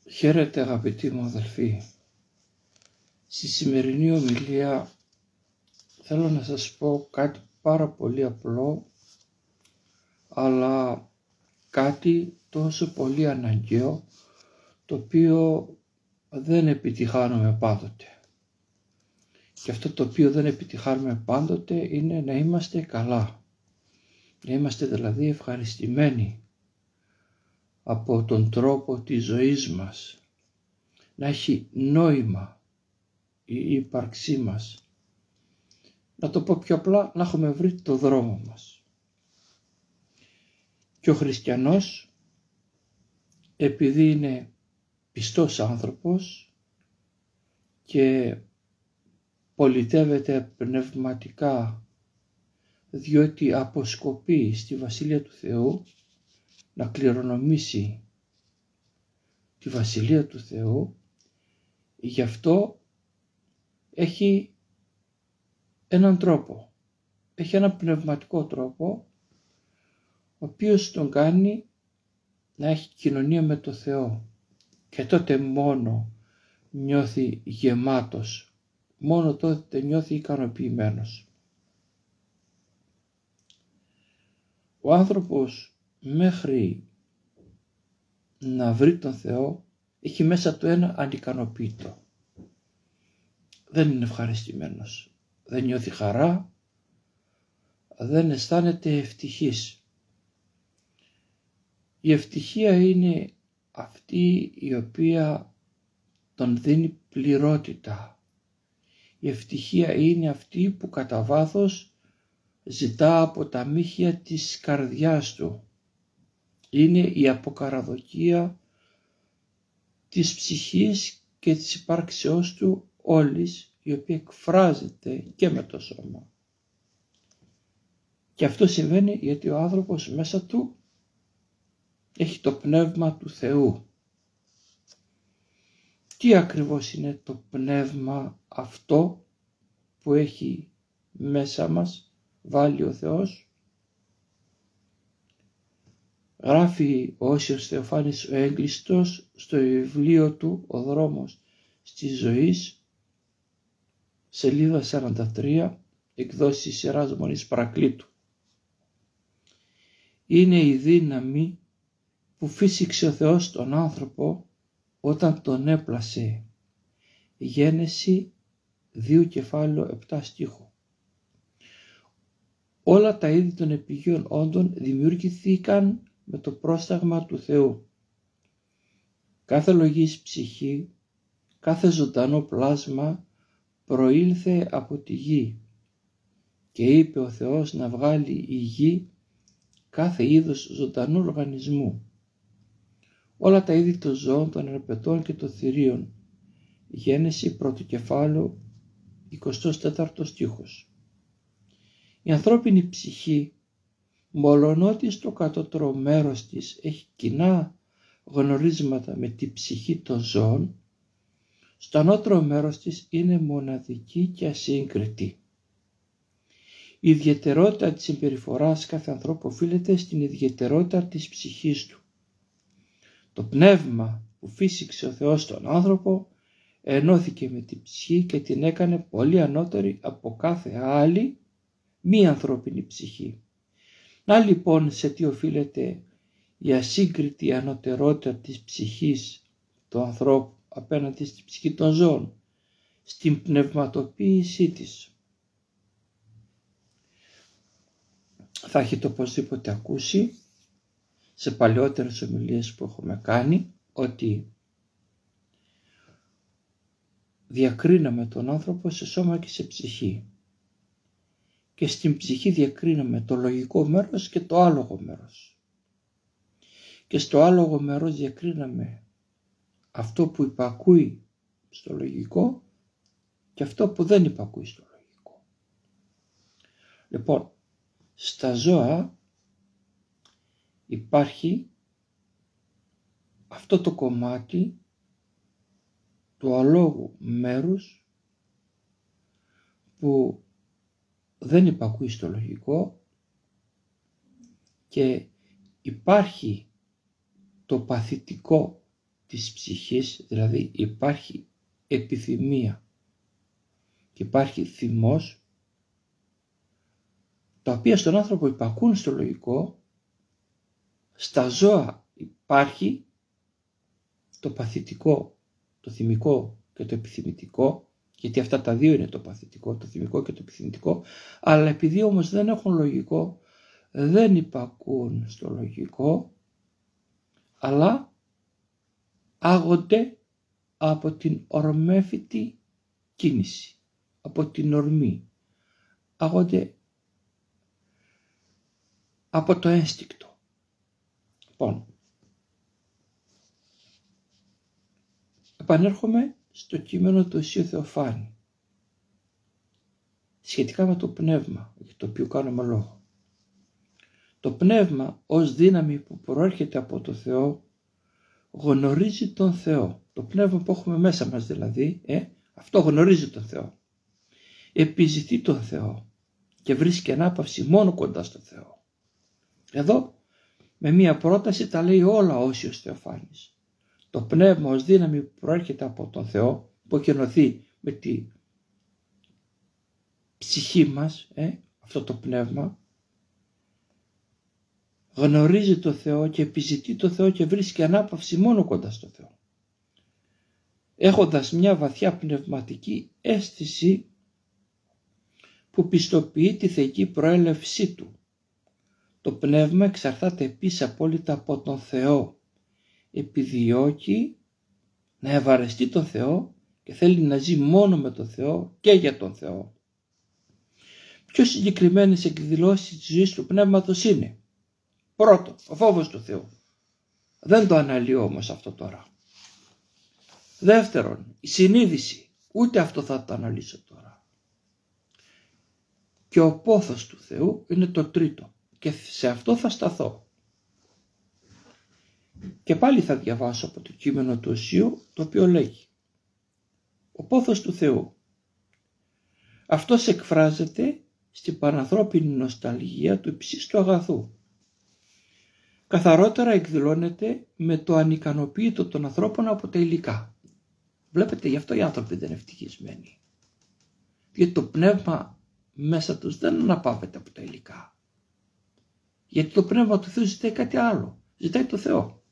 Χαίρετε αγαπητοί μου αδελφοί. Στη σημερινή ομιλία θέλω να σας πω κάτι πάρα πολύ απλό, αλλά κάτι τόσο πολύ αναγκαίο, το οποίο δεν επιτυχάνουμε πάντοτε. Και αυτό το οποίο δεν επιτυχάνουμε πάντοτε είναι να είμαστε καλά. Να είμαστε δηλαδή ευχαριστημένοι από τον τρόπο της ζωής μας. Να έχει νόημα η ύπαρξή μας. Να το πω πιο απλά, να έχουμε βρει το δρόμο μας. Και ο χριστιανός, επειδή είναι πιστός άνθρωπος και πολιτεύεται πνευματικά, διότι αποσκοπεί στη Βασιλεία του Θεού, να κληρονομήσει τη Βασιλεία του Θεού, γι' αυτό έχει έναν τρόπο, έχει έναν πνευματικό τρόπο, ο οποίος τον κάνει να έχει κοινωνία με το Θεό, και τότε μόνο νιώθει γεμάτος, μόνο τότε νιώθει ικανοποιημένος. Ο άνθρωπος μέχρι να βρει τον Θεό έχει μέσα του ένα ανικανοποίητο. Δεν είναι ευχαριστημένος, δεν νιώθει χαρά, δεν αισθάνεται ευτυχής. Η ευτυχία είναι αυτή η οποία τον δίνει πληρότητα. Η ευτυχία είναι αυτή που κατά βάθος ζητά από τα μύχια της καρδιάς του. Είναι η αποκαραδοκία της ψυχής και της υπάρξεώς του όλης, η οποία εκφράζεται και με το σώμα. Και αυτό συμβαίνει γιατί ο άνθρωπος μέσα του έχει το πνεύμα του Θεού. Τι ακριβώς είναι το πνεύμα αυτό που έχει μέσα μας βάλει ο Θεός? Γράφει ο Όσιος Θεοφάνης ο Έγκλειστος στο βιβλίο του «Ο δρόμος της ζωής», σελίδα 43, εκδόσεις Σειράς Μονής Παρακλήτου. Είναι η δύναμη που φύσηξε ο Θεός τον άνθρωπο όταν τον έπλασε. Γένεση 2 κεφάλαιο 7 στίχο. Όλα τα είδη των επιγείων όντων δημιουργηθήκαν με το πρόσταγμα του Θεού. Κάθε λογής ψυχή, κάθε ζωντανό πλάσμα προήλθε από τη γη, και είπε ο Θεός να βγάλει η γη κάθε είδος ζωντανού οργανισμού. Όλα τα είδη των ζώων, των ερπετών και των θηρίων. Γένεση 1 κεφάλαιο 24 στίχος. Η ανθρώπινη ψυχή, μολονότι στο κατώτερο μέρος της έχει κοινά γνωρίσματα με τη ψυχή των ζώων, στο ανώτερο μέρος της είναι μοναδική και ασύγκριτη. Η ιδιαιτερότητα της συμπεριφοράς κάθε ανθρώπου οφείλεται στην ιδιαιτερότητα της ψυχής του. Το πνεύμα που φύσηξε ο Θεός τον άνθρωπο ενώθηκε με την ψυχή και την έκανε πολύ ανώτερη από κάθε άλλη μη ανθρώπινη ψυχή. Να λοιπόν σε τι οφείλεται η ασύγκριτη ανωτερότητα της ψυχής του ανθρώπου απέναντι στη ψυχή των ζώων, στην πνευματοποίησή της. Θα έχετε οπωσδήποτε ακούσει σε παλαιότερες ομιλίες που έχουμε κάνει ότι διακρίναμε τον άνθρωπο σε σώμα και σε ψυχή. Και στην ψυχή διακρίναμε το λογικό μέρος και το άλογο μέρος. Και στο άλογο μέρος διακρίναμε αυτό που υπακούει στο λογικό και αυτό που δεν υπακούει στο λογικό. Λοιπόν, στα ζώα υπάρχει αυτό το κομμάτι του αλόγου μέρους που δεν υπακούει στο λογικό και υπάρχει το παθητικό της ψυχής, δηλαδή υπάρχει επιθυμία και υπάρχει θυμός, τα οποία στον άνθρωπο υπακούν στο λογικό. Στα ζώα υπάρχει το παθητικό, το θυμικό και το επιθυμητικό, γιατί αυτά τα δύο είναι το παθητικό, το θυμικό και το επιθυμητικό, αλλά επειδή όμως δεν έχουν λογικό, δεν υπακούν στο λογικό, αλλά άγονται από την ορμέφητη κίνηση, από την ορμή, άγονται από το ένστικτο. Λοιπόν, επανέρχομαι στο κείμενο του Οσίου Θεοφάνη, σχετικά με το πνεύμα, για το οποίο κάνουμε λόγο. Το πνεύμα ως δύναμη που προέρχεται από το Θεό γνωρίζει τον Θεό. Το πνεύμα που έχουμε μέσα μας δηλαδή, αυτό γνωρίζει τον Θεό. Επιζητεί τον Θεό και βρίσκει ανάπαυση μόνο κοντά στον Θεό. Εδώ με μία πρόταση τα λέει όλα ο Όσιος Θεοφάνης. Το πνεύμα ως δύναμη που προέρχεται από τον Θεό, που έχει ενωθεί με τη ψυχή μας, αυτό το πνεύμα, γνωρίζει το Θεό και επιζητεί το Θεό και βρίσκει ανάπαυση μόνο κοντά στο Θεό. Έχοντας μια βαθιά πνευματική αίσθηση που πιστοποιεί τη θεϊκή προέλευσή του. Το πνεύμα εξαρτάται επίσης απόλυτα από τον Θεό. Επιδιώκει να ευαρεστεί τον Θεό και θέλει να ζει μόνο με τον Θεό και για τον Θεό. Πιο συγκεκριμένες εκδηλώσεις της ζωής του πνεύματος είναι: πρώτο, ο φόβος του Θεού. Δεν το αναλύω όμως αυτό τώρα. Δεύτερον, η συνείδηση. Ούτε αυτό θα το αναλύσω τώρα. Και ο πόθος του Θεού είναι το τρίτο. Και σε αυτό θα σταθώ. Και πάλι θα διαβάσω από το κείμενο του Οσίου, το οποίο λέγει: ο πόθος του Θεού. Αυτός εκφράζεται στην πανανθρώπινη νοσταλγία του υψίστου αγαθού. Καθαρότερα εκδηλώνεται με το ανικανοποίητο των ανθρώπων από τα υλικά. Βλέπετε, γι' αυτό οι άνθρωποι δεν είναι ευτυχισμένοι. Γιατί το πνεύμα μέσα τους δεν αναπαύεται από τα υλικά. Γιατί το πνεύμα του Θεού ζητάει κάτι άλλο. Ζητάει το Θεό.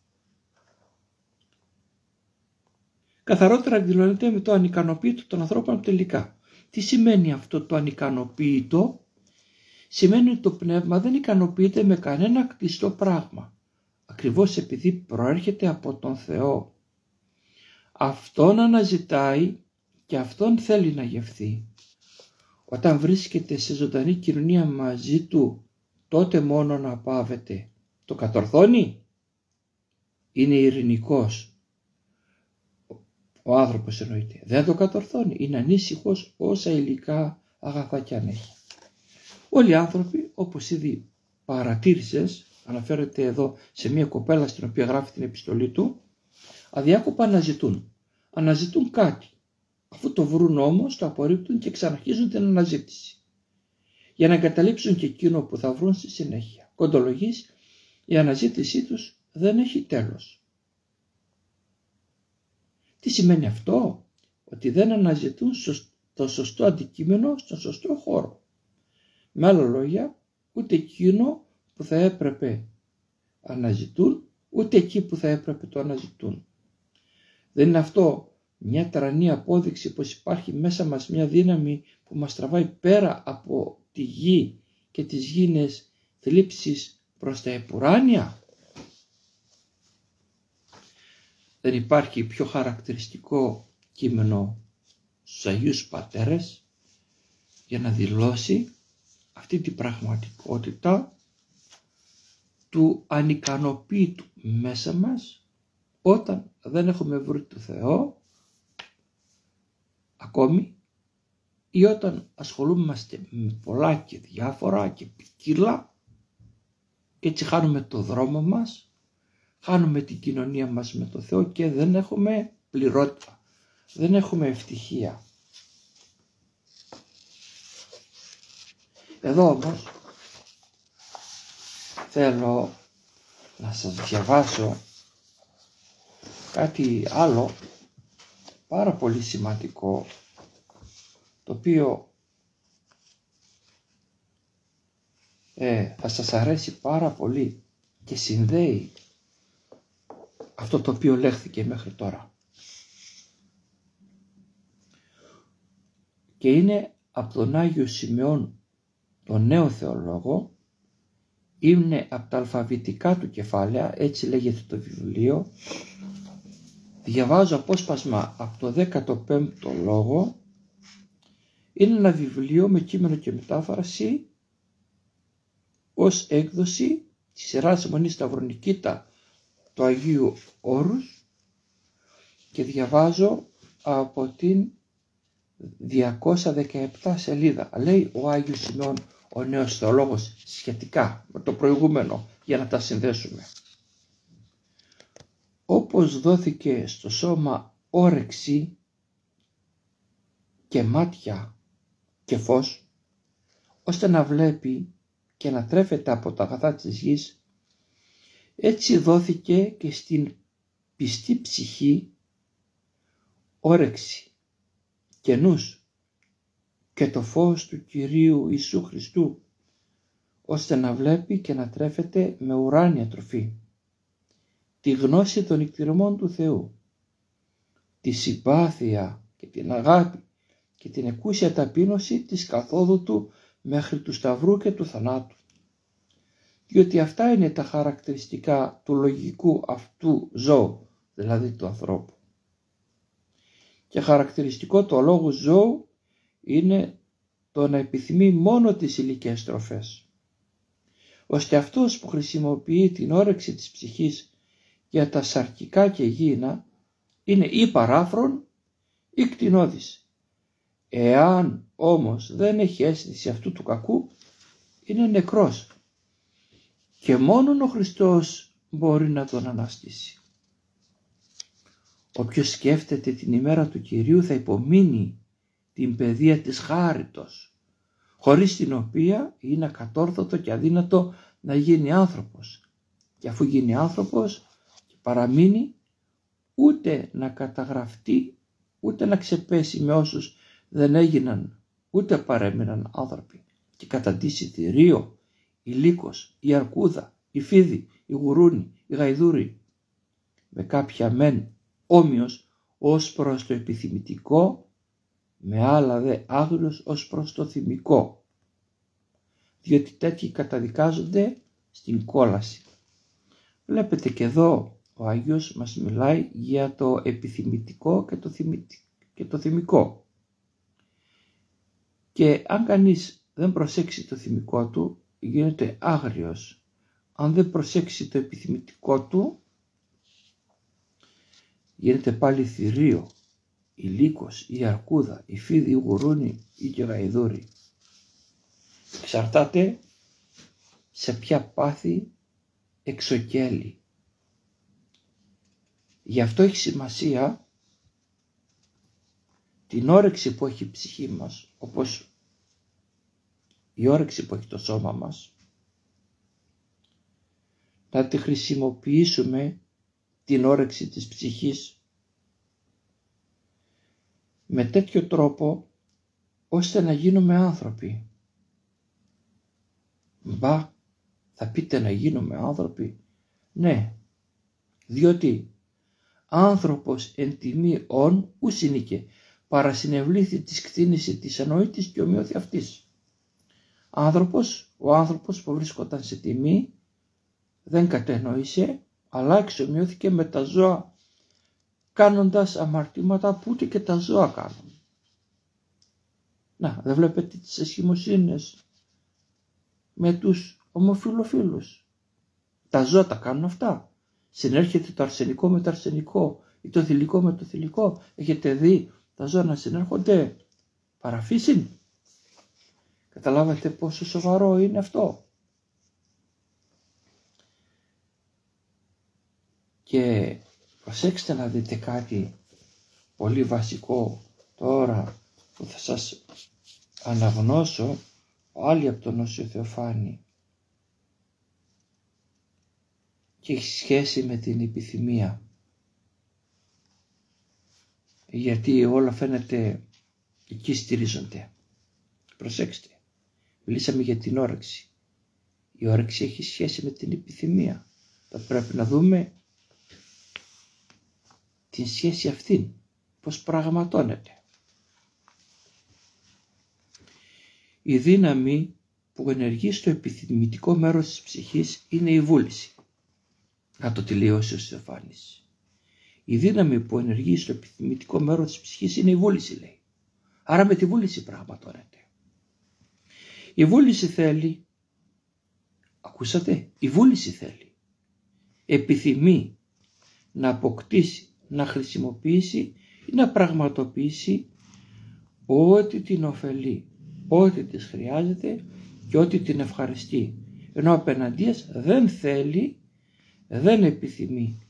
Καθαρότερα εκδηλώνεται με το ανικανοποίητο των ανθρώπων από τα υλικά. Τι σημαίνει αυτό το ανικανοποίητο? Σημαίνει ότι το πνεύμα δεν ικανοποιείται με κανένα κτιστό πράγμα. Ακριβώς επειδή προέρχεται από τον Θεό. Αυτόν αναζητάει και αυτόν θέλει να γευθεί. Όταν βρίσκεται σε ζωντανή κοινωνία μαζί του, τότε μόνο να πάβεται. Το κατορθώνει? Είναι ειρηνικός. Ο άνθρωπος εννοείται. Δεν το κατορθώνει. Είναι ανήσυχος όσα υλικά αγαθά κι αν έχει. Όλοι οι άνθρωποι, όπως ήδη παρατήρησες, αναφέρεται εδώ σε μια κοπέλα στην οποία γράφει την επιστολή του, αδιάκοπα αναζητούν. Αναζητούν κάτι. Αφού το βρουν όμως, το απορρίπτουν και ξαναρχίζουν την αναζήτηση. Για να εγκαταλείψουν και εκείνο που θα βρουν στη συνέχεια. Κοντολογής, η αναζήτησή τους δεν έχει τέλος. Τι σημαίνει αυτό? Ότι δεν αναζητούν το σωστό αντικείμενο στον σωστό χώρο. Με άλλα λόγια, ούτε εκείνο που θα έπρεπε αναζητούν, ούτε εκεί που θα έπρεπε το αναζητούν. Δεν είναι αυτό μια τρανή απόδειξη πως υπάρχει μέσα μας μια δύναμη που μας τραβάει πέρα από τη γη και τις γήινες θλίψεις προς τα επουράνια? Δεν υπάρχει πιο χαρακτηριστικό κείμενο στους Αγίους Πατέρες για να δηλώσει αυτή την πραγματικότητα του ανικανοποίητου μέσα μας όταν δεν έχουμε βρει το Θεό ακόμη, ή όταν ασχολούμαστε με πολλά και διάφορα και ποικίλα και έτσι χάνουμε το δρόμο μας, χάνουμε την κοινωνία μας με το Θεό και δεν έχουμε πληρότητα, δεν έχουμε ευτυχία. Εδώ όμως θέλω να σας διαβάσω κάτι άλλο πάρα πολύ σημαντικό, το οποίο θα σας αρέσει πάρα πολύ και συνδέει αυτό το οποίο λέχθηκε μέχρι τώρα. Και είναι από τον Άγιο Σημεών, τον νέο θεολόγο, είναι από τα αλφαβητικά του κεφάλαια, έτσι λέγεται το βιβλίο. Διαβάζω απόσπασμα από το 15ο λόγο. Είναι ένα βιβλίο με κείμενο και μετάφραση ως έκδοση της Ιεράς Μονής Σταυρονικήτα του Αγίου Όρους, και διαβάζω από την 217 σελίδα. Λέει ο Άγιος Σημεών, ο νέος θεολόγος, σχετικά με το προηγούμενο, για να τα συνδέσουμε. Όπως δόθηκε στο σώμα όρεξη και μάτια και φως, ώστε να βλέπει και να τρέφεται από τα αγαθά της γης, έτσι δόθηκε και στην πιστή ψυχή όρεξη και νους και το φως του Κυρίου Ιησού Χριστού, ώστε να βλέπει και να τρέφεται με ουράνια τροφή τη γνώση των εκτιρωμών του Θεού, τη συμπάθεια και την αγάπη και την εκούσια ταπείνωση της καθόδου Του μέχρι του Σταυρού και του θανάτου. Διότι αυτά είναι τα χαρακτηριστικά του λογικού αυτού ζώου, δηλαδή του ανθρώπου. Και χαρακτηριστικό του αλόγου ζώου είναι το να επιθυμεί μόνο τις υλικές τροφές, ώστε αυτός που χρησιμοποιεί την όρεξη της ψυχής για τα σαρκικά και γήινα είναι ή παράφρον ή κτηνώδης. Εάν όμως δεν έχει αίσθηση αυτού του κακού, είναι νεκρός και μόνον ο Χριστός μπορεί να τον αναστήσει. Όποιος σκέφτεται την ημέρα του Κυρίου θα υπομείνει την παιδεία της χάριτος, χωρίς την οποία είναι ακατόρθωτο και αδύνατο να γίνει άνθρωπος, και αφού γίνει άνθρωπος και παραμείνει, ούτε να καταγραφτεί ούτε να ξεπέσει με όσους δεν έγιναν ούτε παρέμειναν άνθρωποι, και καταντήσει θηρίο, η λύκος, η αρκούδα, η φίδι, η γουρούνι, η γαϊδούρη, με κάποια μεν όμοιος ως προς το επιθυμητικό, με άλλα δε άγριος ως προς το θυμικό, διότι τέτοιοι καταδικάζονται στην κόλαση. Βλέπετε και εδώ ο Άγιος μας μιλάει για το επιθυμητικό και το θυμικό. Και αν κανείς δεν προσέξει το θυμικό του, γίνεται άγριος. Αν δεν προσέξει το επιθυμητικό του, γίνεται πάλι θηρίο, η λύκος, η αρκούδα, η φίδι, η γουρούνι ή και γαϊδούρη. Εξαρτάται σε ποια πάθη εξοκέλει. Γι' αυτό έχει σημασία την όρεξη που έχει η ψυχή μας, όπως η όρεξη που έχει το σώμα μας, να τη χρησιμοποιήσουμε την όρεξη της ψυχής με τέτοιο τρόπο ώστε να γίνουμε άνθρωποι. Μπα, θα πείτε να γίνουμε άνθρωποι? Ναι, διότι άνθρωπος εν τιμή ον ουσινήκε, παρασυνευλήθη της κτήνηση της ανοήτης και ομοιώθη αυτής. Ο άνθρωπος που βρίσκονταν σε τιμή δεν κατενόησε, αλλά εξομοιώθηκε με τα ζώα, κάνοντας αμαρτήματα που ούτε και τα ζώα κάνουν. Να, δεν βλέπετε τις ασχημοσύνες με τους ομοφυλοφίλους? Τα ζώα τα κάνουν αυτά. Συνέρχεται το αρσενικό με το αρσενικό ή το θηλυκό με το θηλυκό. Έχετε δει τα ζώα να συνέρχονται παραφύσιν? Καταλάβατε πόσο σοβαρό είναι αυτό? Και προσέξτε να δείτε κάτι πολύ βασικό τώρα που θα σας αναγνώσω πάλι από τον Όσιο Θεοφάνη, και έχει σχέση με την επιθυμία. γιατί όλα φαίνεται εκεί στηρίζονται. Προσέξτε, μιλήσαμε για την όρεξη. Η όρεξη έχει σχέση με την επιθυμία. Θα πρέπει να δούμε την σχέση αυτήν, πώς πραγματώνεται. Η δύναμη που ενεργεί στο επιθυμητικό μέρος της ψυχής είναι η βούληση. Να το τελειώσει ο Στεφάνης. Η δύναμη που ενεργεί στο επιθυμητικό μέρος της ψυχής είναι η βούληση, λέει. Άρα με τη βούληση πραγματώνεται. Η βούληση θέλει, ακούσατε, η βούληση θέλει, επιθυμεί να αποκτήσει, να χρησιμοποιήσει ή να πραγματοποιήσει ό,τι την ωφελεί, ό,τι της χρειάζεται και ό,τι την ευχαριστεί. Ενώ απέναντίας δεν θέλει, δεν επιθυμεί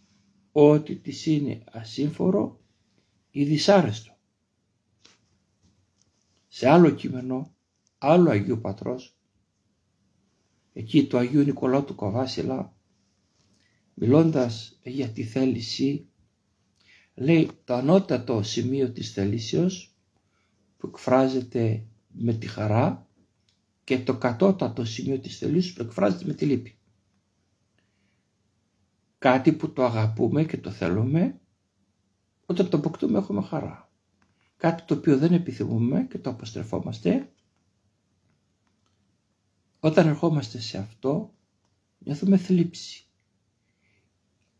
ό,τι της είναι ασύμφορο ή δυσάρεστο. Σε άλλο κείμενο, άλλο Αγίου Πατρός, εκεί του Αγίου Νικολάου του Κοβάσιλα, μιλώντας για τη θέληση, λέει το ανώτατο σημείο της θελήσεως που εκφράζεται με τη χαρά και το κατώτατο σημείο της θελήσεως που εκφράζεται με τη λύπη. Κάτι που το αγαπούμε και το θέλουμε, όταν το αποκτούμε έχουμε χαρά. Κάτι το οποίο δεν επιθυμούμε και το αποστρεφόμαστε, όταν ερχόμαστε σε αυτό νιώθουμε θλίψη.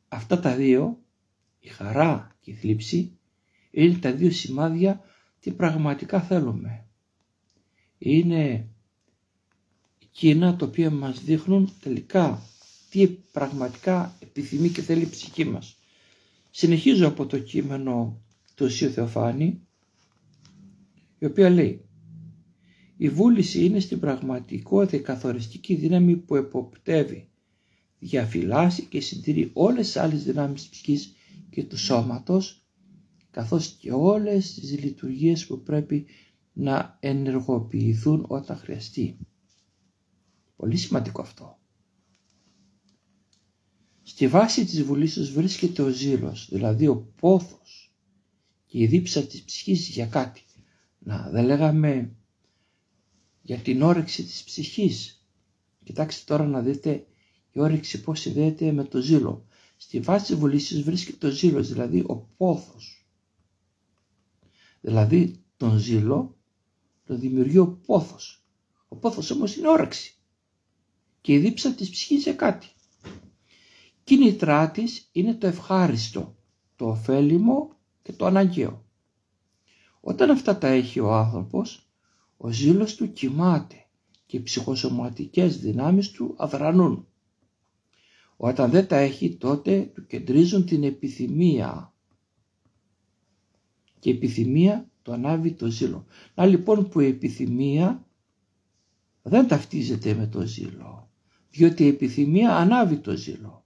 Αυτά τα δύο, η χαρά και η θλίψη, είναι τα δύο σημάδια τι πραγματικά θέλουμε. Είναι εκείνα τα οποία μας δείχνουν τελικά τι πραγματικά επιθυμεί και θέλει η ψυχή μας. Συνεχίζω από το κείμενο του Οσίου Θεοφάνη, η οποία λέει: η βούληση είναι στην πραγματικότητα η καθοριστική δύναμη που εποπτεύει, διαφυλάσσει και συντηρεί όλες τις άλλες δυνάμεις της ψυχής και του σώματος, καθώς και όλες τις λειτουργίες που πρέπει να ενεργοποιηθούν όταν χρειαστεί. Πολύ σημαντικό αυτό. Στη βάση της βουλήσεως βρίσκεται ο ζήλος, δηλαδή ο πόθος και η δίψα της ψυχής για κάτι. Να, δεν λέγαμε για την όρεξη της ψυχής. Κοιτάξτε τώρα να δείτε η όρεξη πώς συνδέεται με το ζήλο. Στη βάση της βουλήσεως βρίσκεται ο ζήλος, δηλαδή ο πόθος. Δηλαδή τον ζήλο τον δημιουργεί ο πόθος. Ο πόθος όμως είναι όρεξη και η δίψα της ψυχής για κάτι. Κίνητρά της είναι το ευχάριστο, το ωφέλιμο και το αναγκαίο. Όταν αυτά τα έχει ο άνθρωπος, ο ζήλος του κοιμάται και οι ψυχοσωματικές δυνάμεις του αδρανούν. Όταν δεν τα έχει, τότε του κεντρίζουν την επιθυμία και η επιθυμία το ανάβει το ζήλο. Να λοιπόν που η επιθυμία δεν ταυτίζεται με το ζήλο, διότι η επιθυμία ανάβει το ζήλο.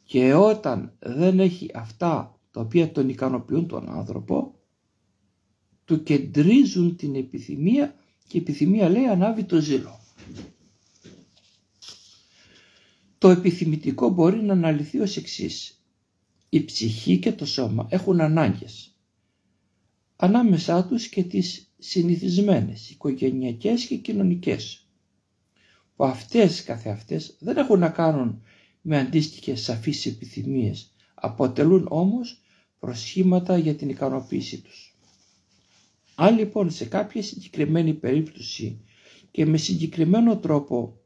Και όταν δεν έχει αυτά τα οποία τον ικανοποιούν τον άνθρωπο, του κεντρίζουν την επιθυμία και η επιθυμία, λέει, ανάβει το ζήλο. Το επιθυμητικό μπορεί να αναλυθεί ως εξής. Η ψυχή και το σώμα έχουν ανάγκες. Ανάμεσά τους και τις συνηθισμένες, οικογενειακές και κοινωνικές, που αυτές καθεαυτές δεν έχουν να κάνουν με αντίστοιχες σαφείς επιθυμίες, αποτελούν όμως προσχήματα για την ικανοποίησή τους. Αν λοιπόν σε κάποια συγκεκριμένη περίπτωση και με συγκεκριμένο τρόπο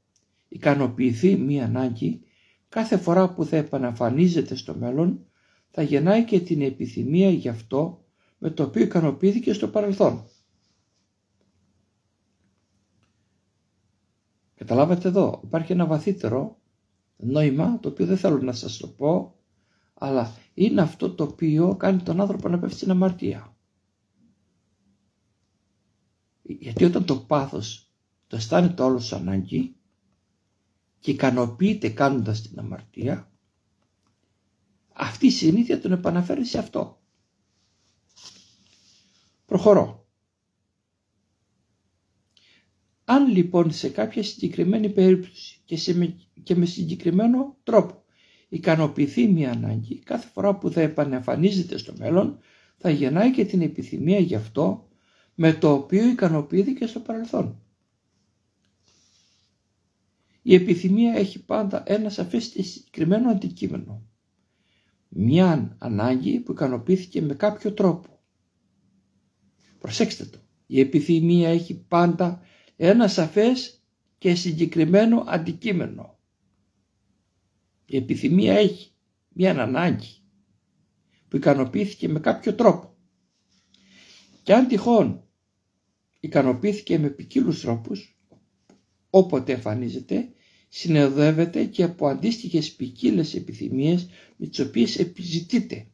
ικανοποιηθεί μία ανάγκη, κάθε φορά που θα επαναφανίζεται στο μέλλον θα γεννάει και την επιθυμία γι' αυτό με το οποίο ικανοποιήθηκε στο παρελθόν. Καταλάβατε εδώ, υπάρχει ένα βαθύτερο νόημα το οποίο δεν θέλω να σας το πω, αλλά είναι αυτό το οποίο κάνει τον άνθρωπο να πέφτει στην αμαρτία. Γιατί όταν το πάθος το αισθάνεται όλο σαν ανάγκη και ικανοποιείται κάνοντας την αμαρτία, αυτή η συνήθεια τον επαναφέρει σε αυτό. Προχωρώ. Αν λοιπόν σε κάποια συγκεκριμένη περίπτωση και με συγκεκριμένο τρόπο ικανοποιηθεί μια ανάγκη, κάθε φορά που θα επανεμφανίζεται στο μέλλον θα γεννάει και την επιθυμία γι' αυτό με το οποίο ικανοποιήθηκε στο παρελθόν. Η επιθυμία έχει πάντα ένα σαφές και συγκεκριμένο αντικείμενο. Μια ανάγκη που ικανοποιήθηκε με κάποιο τρόπο. Προσέξτε το. Η επιθυμία έχει πάντα ένα σαφές και συγκεκριμένο αντικείμενο. Η επιθυμία έχει μια ανάγκη που ικανοποιήθηκε με κάποιο τρόπο. Και αν τυχόν ικανοποιήθηκε με ποικίλους τρόπους, όποτε εμφανίζεται, συνοδεύεται και από αντίστοιχες ποικίλες επιθυμίες με τις οποίες επιζητείται,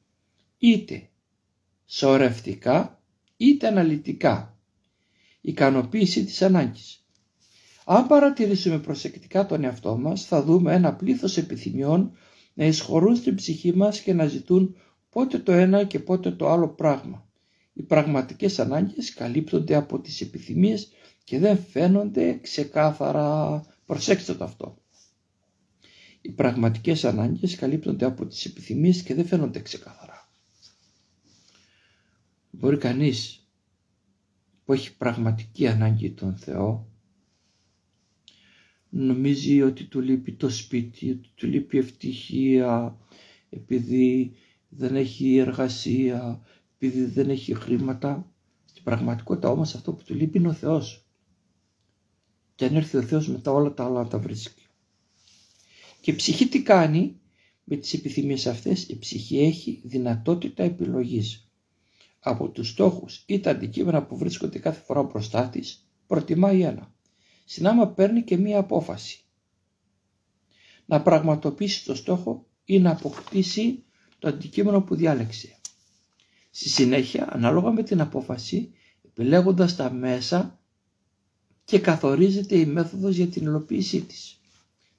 είτε σωρευτικά είτε αναλυτικά, ικανοποίηση της ανάγκης. Αν παρατηρήσουμε προσεκτικά τον εαυτό μας, θα δούμε ένα πλήθος επιθυμιών να εισχωρούν στην ψυχή μας και να ζητούν πότε το ένα και πότε το άλλο πράγμα. Οι πραγματικές ανάγκες καλύπτονται από τις επιθυμίες και δεν φαίνονται ξεκάθαρα. Προσέξτε το αυτό. Οι πραγματικές ανάγκες καλύπτονται από τις επιθυμίες και δεν φαίνονται ξεκάθαρα. Μπορεί κανείς που έχει πραγματική ανάγκη τον Θεό νομίζει ότι του λείπει το σπίτι, ότι του λείπει ευτυχία, επειδή δεν έχει εργασία, επειδή δεν έχει χρήματα. Στην πραγματικότητα όμως αυτό που του λείπει είναι ο Θεός. Και αν έρθει ο Θεός μετά όλα τα άλλα τα βρίσκει. Και η ψυχή τι κάνει με τις επιθυμίες αυτές? Η ψυχή έχει δυνατότητα επιλογής. Από τους στόχους ή τα αντικείμενα που βρίσκονται κάθε φορά μπροστά της, προτιμάει ένα. Συνάμα παίρνει και μία απόφαση. Να πραγματοποιήσει το στόχο ή να αποκτήσει το αντικείμενο που διάλεξε. Στη συνέχεια, ανάλογα με την απόφαση, επιλέγοντας τα μέσα και καθορίζεται η μέθοδος για την υλοποίησή της.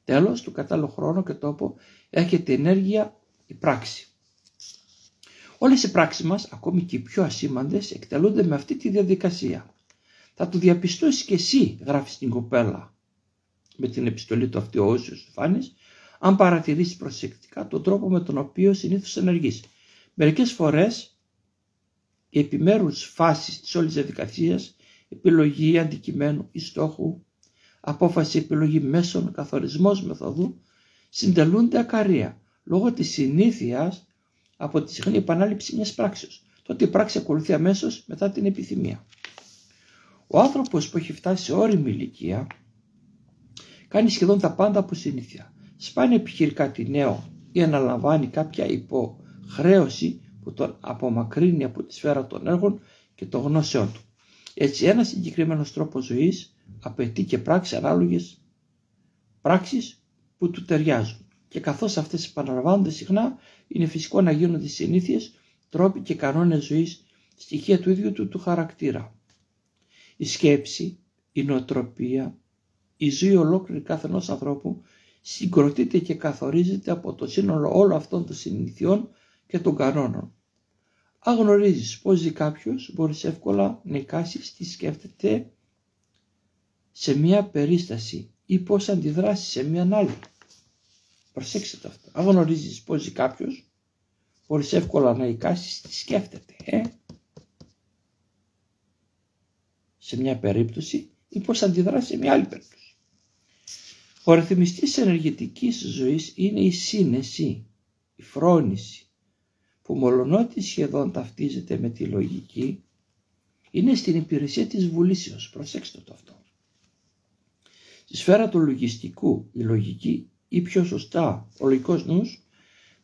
Τέλος, του κατάλληλου χρόνο και τόπο έρχεται ενέργεια η πράξη. Όλες οι πράξεις μας, ακόμη και οι πιο ασήμαντες, εκτελούνται με αυτή τη διαδικασία. Θα το διαπιστώσεις και εσύ, γράφει στην κοπέλα με την επιστολή του αυτή ο Όσιος Στεφάνης, αν παρατηρήσεις προσεκτικά τον τρόπο με τον οποίο συνήθως ενεργείς. Μερικές φορές οι επιμέρους φάσεις της όλης διαδικασίας, επιλογή αντικειμένου ή στόχου, απόφαση επιλογή μέσων, καθορισμός μεθοδού, συντελούνται ακαρία λόγω της συνήθειας από τη συχνή επανάληψη μιας πράξεως. Τότε η πράξη ακολουθεί αμέσως μετά την επιθυμία. Ο άνθρωπος που έχει φτάσει σε ώριμη ηλικία κάνει σχεδόν τα πάντα από συνήθεια. Σπάνια επιχειρεί κάτι νέο ή αναλαμβάνει κάποια υποχρέωση που τον απομακρύνει από τη σφαίρα των έργων και των γνώσεών του. Έτσι ένας συγκεκριμένος τρόπος ζωής απαιτεί και πράξεις ανάλογες πράξεις που του ταιριάζουν. Και καθώς αυτές επαναλαμβάνονται συχνά, είναι φυσικό να γίνονται συνήθειες, τρόποι και κανόνες ζωής, στοιχεία του ίδιου του χαρακτήρα. Η σκέψη, η νοοτροπία, η ζωή ολόκληρη κάθε ενός ανθρώπου συγκροτείται και καθορίζεται από το σύνολο όλων αυτών των συνηθιών και των κανόνων. Αν γνωρίζεις πώς ζει κάποιος, μπορείς εύκολα να εικάσεις τι σκέφτεται σε μια περίσταση ή πώς αντιδράσει σε μια άλλη. Προσέξτε το αυτό. Αν γνωρίζεις πώς ζει κάποιος, μπορείς εύκολα να εικάσεις τι σκέφτεται σε μια περίπτωση ή πώς αντιδράσει σε μια άλλη περίπτωση. Ο ρυθμιστής ενεργητικής ζωής είναι η σύνεση, η φρόνηση, που μολονότι σχεδόν ταυτίζεται με τη λογική, είναι στην υπηρεσία της βουλήσεως. Προσέξτε το αυτό. Στη σφαίρα του λογιστικού, η λογική ή πιο σωστά ο λογικός νους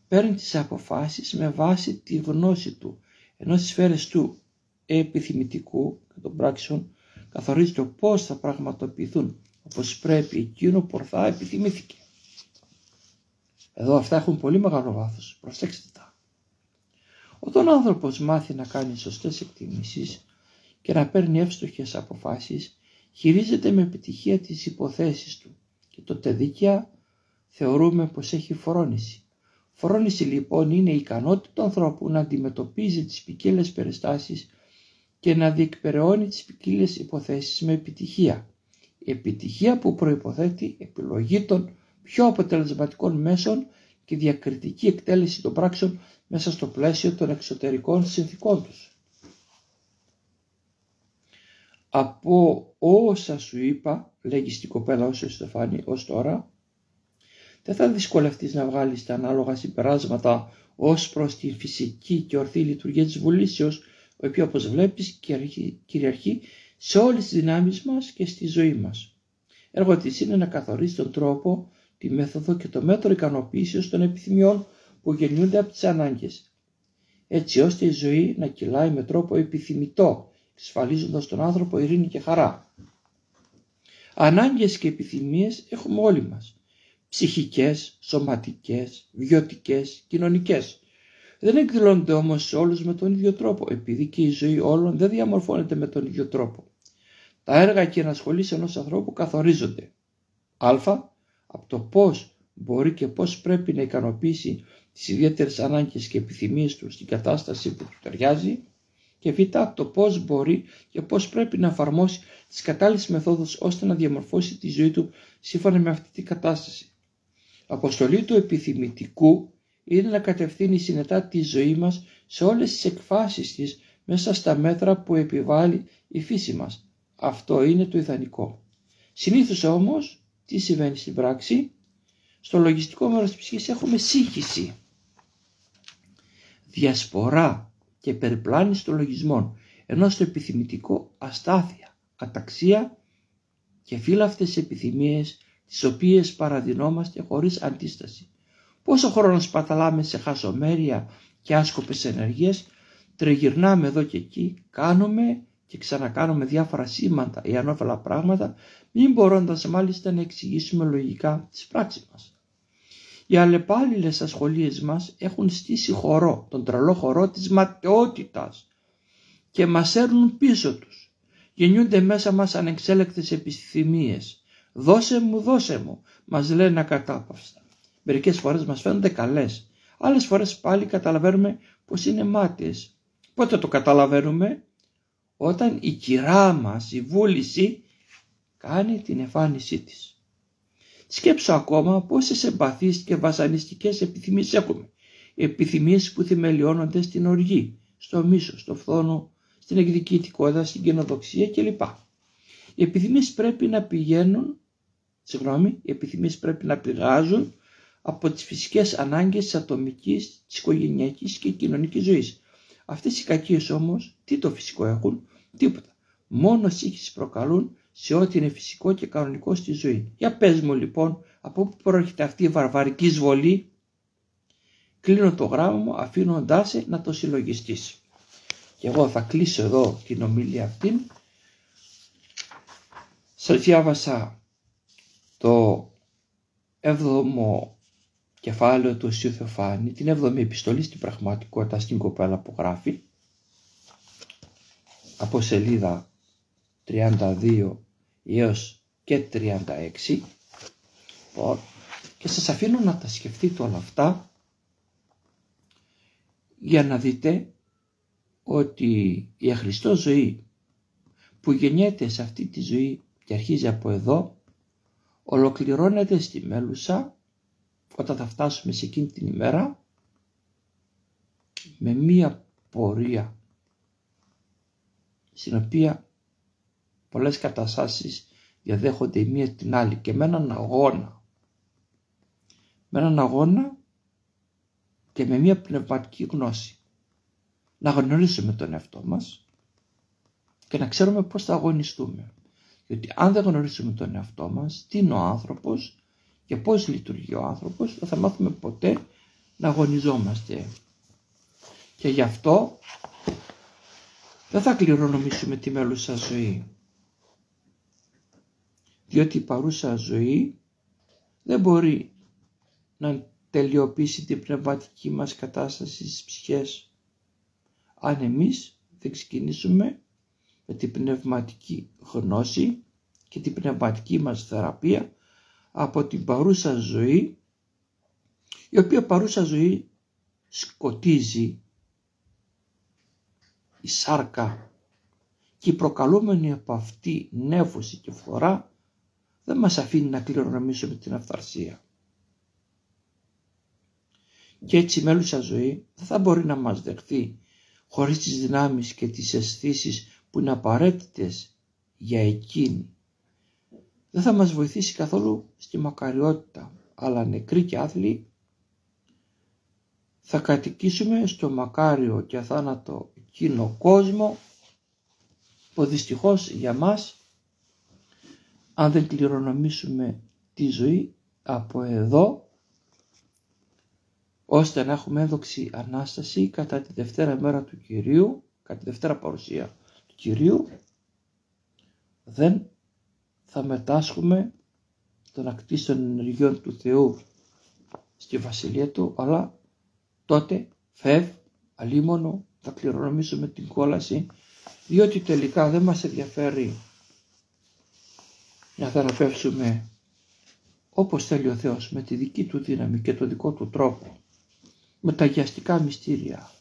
παίρνει τις αποφάσεις με βάση τη γνώση του, ενώ στις σφαίρες του επιθυμητικού και των πράξεων καθορίζει το πώς θα πραγματοποιηθούν όπως πρέπει εκείνο που ορθά επιθυμήθηκε. Εδώ αυτά έχουν πολύ μεγάλο βάθος. Προσέξτε τα. Όταν ο άνθρωπος μάθει να κάνει σωστές εκτιμήσεις και να παίρνει εύστοχες αποφάσεις, χειρίζεται με επιτυχία τις υποθέσεις του και τότε δίκαια θεωρούμε πως έχει φρόνηση. Φρόνηση λοιπόν είναι η ικανότητα του ανθρώπου να αντιμετωπίζει τις ποικίλες περιστάσεις και να διεκπεραιώνει τις ποικίλες υποθέσεις με επιτυχία. Η επιτυχία που προϋποθέτει επιλογή των πιο αποτελεσματικών μέσων και διακριτική εκτέλεση των πράξεων μέσα στο πλαίσιο των εξωτερικών συνθήκων τους. Από όσα σου είπα, λέγει στην κοπέλα όσο Στεφάνη ως τώρα, δεν θα δυσκολευτείς να βγάλεις τα ανάλογα συμπεράσματα ως προς τη φυσική και ορθή λειτουργία της βουλήσεως, η οποία όπως βλέπεις κυριαρχεί σε όλες τις δυνάμεις μας και στη ζωή μας. Έργο της είναι να καθορίσει τον τρόπο, τη μέθοδο και το μέτρο ικανοποίησεως των επιθυμιών που γεννιούνται από τις ανάγκες, έτσι ώστε η ζωή να κυλάει με τρόπο επιθυμητό, εξασφαλίζοντας στον άνθρωπο ειρήνη και χαρά. Ανάγκες και επιθυμίες έχουμε όλοι μας, ψυχικές, σωματικές, βιωτικές, κοινωνικές. Δεν εκδηλώνονται όμως σε όλους με τον ίδιο τρόπο, επειδή και η ζωή όλων δεν διαμορφώνεται με τον ίδιο τρόπο. Τα έργα και ενασχολήσεις ενός ανθρώπου καθορίζονται από το πώς μπορεί και πώς πρέπει να ικανοποιήσει τις ιδιαίτερες ανάγκες και επιθυμίες του στην κατάσταση που του ταιριάζει, και β, από το πώς μπορεί και πώς πρέπει να εφαρμόσει τις κατάλληλες μεθόδους ώστε να διαμορφώσει τη ζωή του σύμφωνα με αυτή την κατάσταση. Αποστολή του επιθυμητικού είναι να κατευθύνει συνετά τη ζωή μας σε όλες τις εκφάσεις της μέσα στα μέτρα που επιβάλλει η φύση μας. Αυτό είναι το ιδανικό. Συνήθως όμως, τι συμβαίνει στην πράξη? Στο λογιστικό μέρος της ψυχής έχουμε σύγχυση, διασπορά και περιπλάνηση των λογισμών, ενώ στο επιθυμητικό αστάθεια, αταξία και φύλαυτες επιθυμίες, τις οποίες παραδεινόμαστε χωρίς αντίσταση. Πόσο χρόνο σπαταλάμε σε χασομέρεια και άσκοπες ενεργείες, τριγυρνάμε εδώ και εκεί, κάνουμε και ξανακάνουμε διάφορα σήμαντα ή ανώφελα πράγματα, μην μπορώντας μάλιστα να εξηγήσουμε λογικά τις πράξεις μας. Οι αλλεπάλληλες ασχολίες μας έχουν στήσει χορό, τον τρελό χορό της ματαιότητας, και μας έρνουν πίσω τους. Γεννιούνται μέσα μας ανεξέλεκτες επιθυμίες. Δώσε μου, μας λένε ακατάπαυστα. Μερικές φορές μας φαίνονται καλές, άλλες φορές πάλι καταλαβαίνουμε πως είναι μάταιες. Πότε το καταλαβαίνουμε? Όταν η κυρά μας, η βούληση, κάνει την εμφάνισή της. Σκέψω ακόμα πόσες εμπαθείς και βασανιστικές επιθυμίες έχουμε. Επιθυμίες που θεμελιώνονται στην οργή, στο μίσος, στο φθόνο, στην εκδικητικότητα, στην καινοδοξία κλπ. Οι επιθυμίες πρέπει να πηγάζουν από τις φυσικές ανάγκες της ατομικής, της οικογενειακής και κοινωνικής ζωής. Αυτές οι κακίες όμως τι το φυσικό έχουν? Τίποτα. Μόνο σύγχυση προκαλούν σε ό,τι είναι φυσικό και κανονικό στη ζωή. Για πες μου λοιπόν, από πού προέρχεται αυτή η βαρβαρική εισβολή? Κλείνω το γράμμα μου αφήνοντάς σε να το συλλογιστείς. Και εγώ θα κλείσω εδώ την ομιλία αυτήν. Σας διάβασα το 7ο κεφάλαιο του Οσίου Θεοφάνη, την 7η επιστολή στην πραγματικότητα στην κοπέλα που γράφει, από σελίδα 32 έως και 36, και σας αφήνω να τα σκεφτείτε όλα αυτά για να δείτε ότι η αχριστό ζωή που γεννιέται σε αυτή τη ζωή και αρχίζει από εδώ, ολοκληρώνεται στη μέλουσα όταν θα φτάσουμε σε εκείνη την ημέρα με μία πορεία στην οποία πολλές καταστάσεις διαδέχονται η μία την άλλη και με έναν αγώνα και με μία πνευματική γνώση. Να γνωρίσουμε τον εαυτό μας και να ξέρουμε πώς θα αγωνιστούμε. Γιατί αν δεν γνωρίσουμε τον εαυτό μας, τι είναι ο άνθρωπος και πώς λειτουργεί ο άνθρωπος, δεν θα μάθουμε ποτέ να αγωνιζόμαστε. Και γι' αυτό δεν θα κληρονομήσουμε τη μέλουσα ζωή. Διότι η παρούσα ζωή δεν μπορεί να τελειοποιήσει την πνευματική μας κατάσταση στις ψυχές αν εμείς δεν ξεκινήσουμε με την πνευματική γνώση και την πνευματική μας θεραπεία από την παρούσα ζωή, η οποία παρούσα ζωή σκοτίζει η σάρκα και η προκαλούμενη από αυτή νέφωση και φθορά δεν μας αφήνει να κληρονομήσουμε την αυθαρσία. και έτσι η μέλουσα ζωή δεν θα μπορεί να μας δεχθεί χωρίς τις δυνάμεις και τις αισθήσεις που είναι απαραίτητες για εκείνη. Δεν θα μας βοηθήσει καθόλου στη μακαριότητα, αλλά νεκροί και άθλοι θα κατοικήσουμε στο μακάριο και αθάνατο εκείνο κόσμο που δυστυχώς για μας, αν δεν κληρονομήσουμε τη ζωή από εδώ, ώστε να έχουμε ένδοξη Ανάσταση κατά τη Δευτέρα μέρα του Κυρίου, κατά τη Δευτέρα παρουσία του Κυρίου, δεν θα μετάσχουμε των ακτίστων ενεργειών του Θεού στη Βασιλεία Του, αλλά τότε αλίμονο θα κληρονομήσουμε την κόλαση, διότι τελικά δεν μας ενδιαφέρει να θεραπεύσουμε όπως θέλει ο Θεός, με τη δική Του δύναμη και το δικό Του τρόπο, με τα αγιαστικά μυστήρια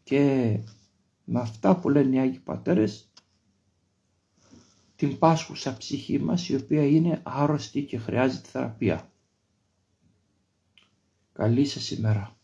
και με αυτά που λένε οι Άγιοι Πατέρες, την πάσχουσα ψυχή μας, η οποία είναι άρρωστη και χρειάζεται θεραπεία. Καλή σας ημέρα.